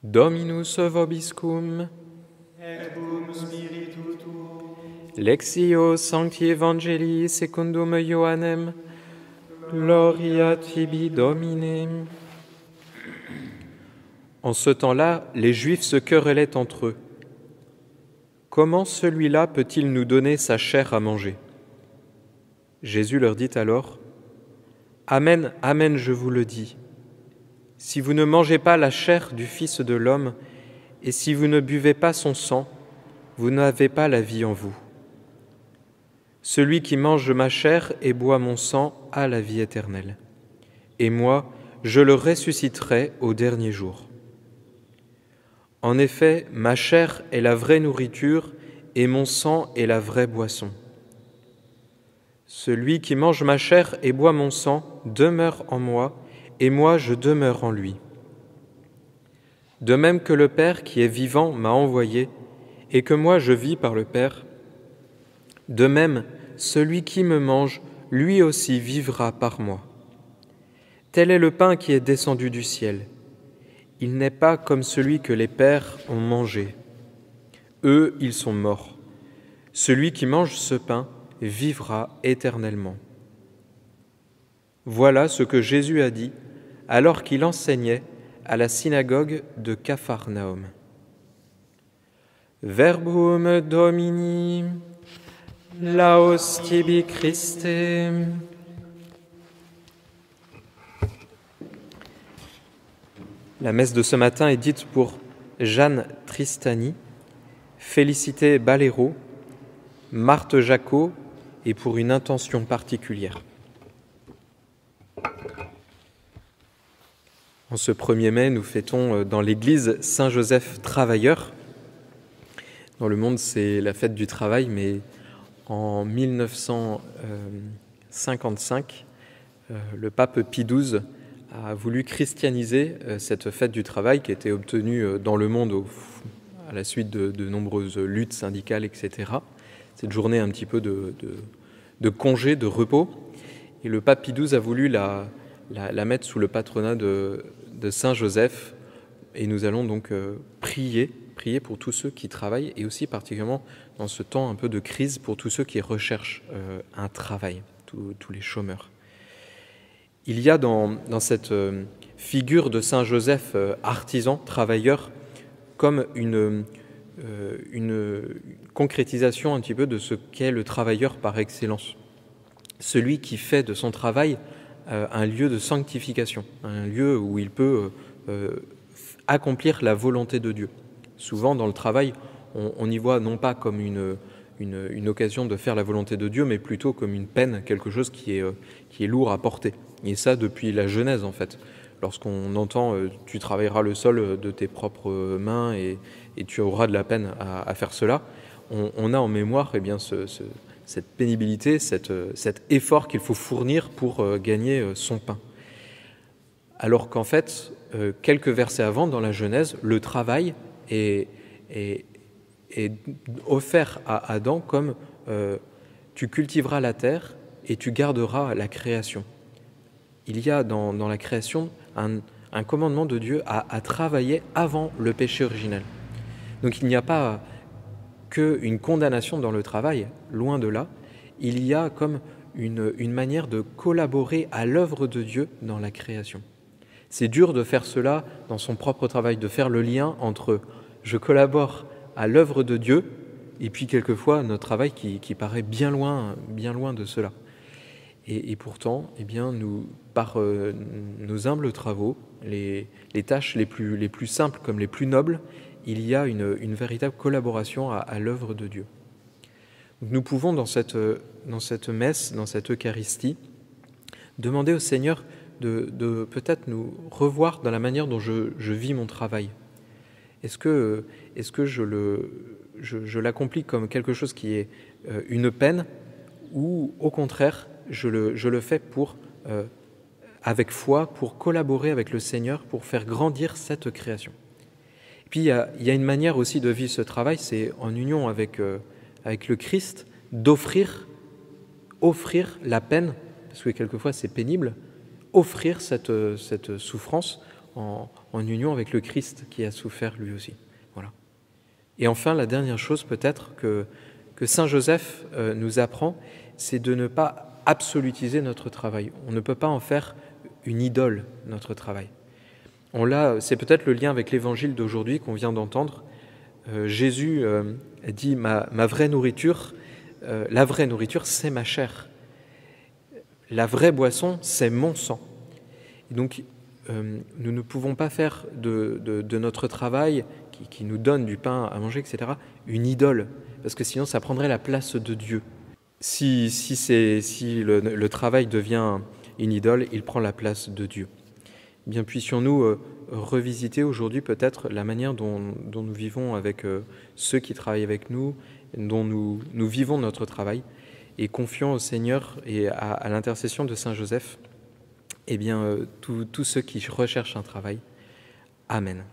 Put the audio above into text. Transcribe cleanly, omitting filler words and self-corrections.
Dominus vobiscum. Et cum spiritu tuo. Lectio Sancti Evangelii secundum Ioannem. Gloria tibi, Domine. En ce temps-là, les Juifs se querellaient entre eux. Comment celui-là peut-il nous donner sa chair à manger ? Jésus leur dit alors : Amen, amen, je vous le dis. Si vous ne mangez pas la chair du Fils de l'homme, et si vous ne buvez pas son sang, vous n'avez pas la vie en vous. Celui qui mange ma chair et boit mon sang a la vie éternelle. Et moi, je le ressusciterai au dernier jour. En effet, ma chair est la vraie nourriture et mon sang est la vraie boisson. Celui qui mange ma chair et boit mon sang demeure en moi, et moi je demeure en lui. De même que le Père qui est vivant m'a envoyé, et que moi je vis par le Père, de même, celui qui me mange, lui aussi vivra par moi. Tel est le pain qui est descendu du ciel. Il n'est pas comme celui que les pères ont mangé. Eux, ils sont morts. Celui qui mange ce pain vivra éternellement. Voilà ce que Jésus a dit alors qu'il enseignait à la synagogue de Capharnaüm. Verbum Domini, laus tibi Christe. La messe de ce matin est dite pour Jeanne Tristani, Félicité Baléro, Marthe Jacot et pour une intention particulière. En ce 1er mai, nous fêtons dans l'église Saint-Joseph Travailleur. Dans le monde, c'est la fête du travail, mais en 1955, le pape Pie XII a voulu christianiser cette fête du travail qui était obtenue dans le monde à la suite de nombreuses luttes syndicales, etc. Cette journée un petit peu de congé, de repos. Et le pape Pie XII a voulu la mettre sous le patronat de Saint Joseph. Et nous allons donc prier pour tous ceux qui travaillent et aussi particulièrement dans ce temps un peu de crise pour tous ceux qui recherchent un travail, tous les chômeurs. Il y a dans cette figure de Saint Joseph, artisan, travailleur, comme une concrétisation un petit peu de ce qu'est le travailleur par excellence. Celui qui fait de son travail un lieu de sanctification, un lieu où il peut accomplir la volonté de Dieu. Souvent dans le travail, on y voit non pas comme une occasion de faire la volonté de Dieu, mais plutôt comme une peine, quelque chose qui est lourd à porter. Et ça depuis la Genèse en fait. Lorsqu'on entend « tu travailleras le sol de tes propres mains et tu auras de la peine à faire cela », on a en mémoire cette pénibilité, cet effort qu'il faut fournir pour gagner son pain. Alors qu'en fait, quelques versets avant, dans la Genèse, le travail est offert à Adam comme tu cultiveras la terre et tu garderas la création. Il y a dans la création un commandement de Dieu à travailler avant le péché originel. Donc il n'y a pas qu'une condamnation dans le travail, loin de là. Il y a comme une manière de collaborer à l'œuvre de Dieu dans la création. C'est dur de faire cela dans son propre travail, de faire le lien entre je collabore à l'œuvre de Dieu et puis quelquefois notre travail qui paraît bien loin de cela. Et pourtant, eh bien, nous, par nos humbles travaux, les tâches les plus simples comme les plus nobles, il y a une véritable collaboration à l'œuvre de Dieu. Donc, nous pouvons dans cette messe, dans cette Eucharistie, demander au Seigneur de peut-être nous revoir dans la manière dont je vis mon travail. Est-ce que je l'accomplis comme quelque chose qui est une peine ou au contraire je le fais avec foi, pour collaborer avec le Seigneur, pour faire grandir cette création. Et puis il y a une manière aussi de vivre ce travail, c'est en union avec le Christ, offrir la peine, parce que quelquefois c'est pénible, offrir cette souffrance en union avec le Christ qui a souffert lui aussi. Voilà. Et enfin, la dernière chose peut-être que Saint Joseph nous apprend, c'est de ne pas absolutiser notre travail. On ne peut pas en faire une idole, notre travail. C'est peut-être le lien avec l'évangile d'aujourd'hui qu'on vient d'entendre. Jésus dit ma vraie nourriture, la vraie nourriture, c'est ma chair. La vraie boisson, c'est mon sang. Et donc, nous ne pouvons pas faire de notre travail, qui nous donne du pain à manger, etc., une idole, parce que sinon, ça prendrait la place de Dieu. Si le travail devient une idole, il prend la place de Dieu. Bien, puissions-nous revisiter aujourd'hui peut-être la manière dont nous vivons avec ceux qui travaillent avec nous, dont nous vivons notre travail, et confions au Seigneur et à l'intercession de Saint Joseph, tous ceux qui recherchent un travail. Amen.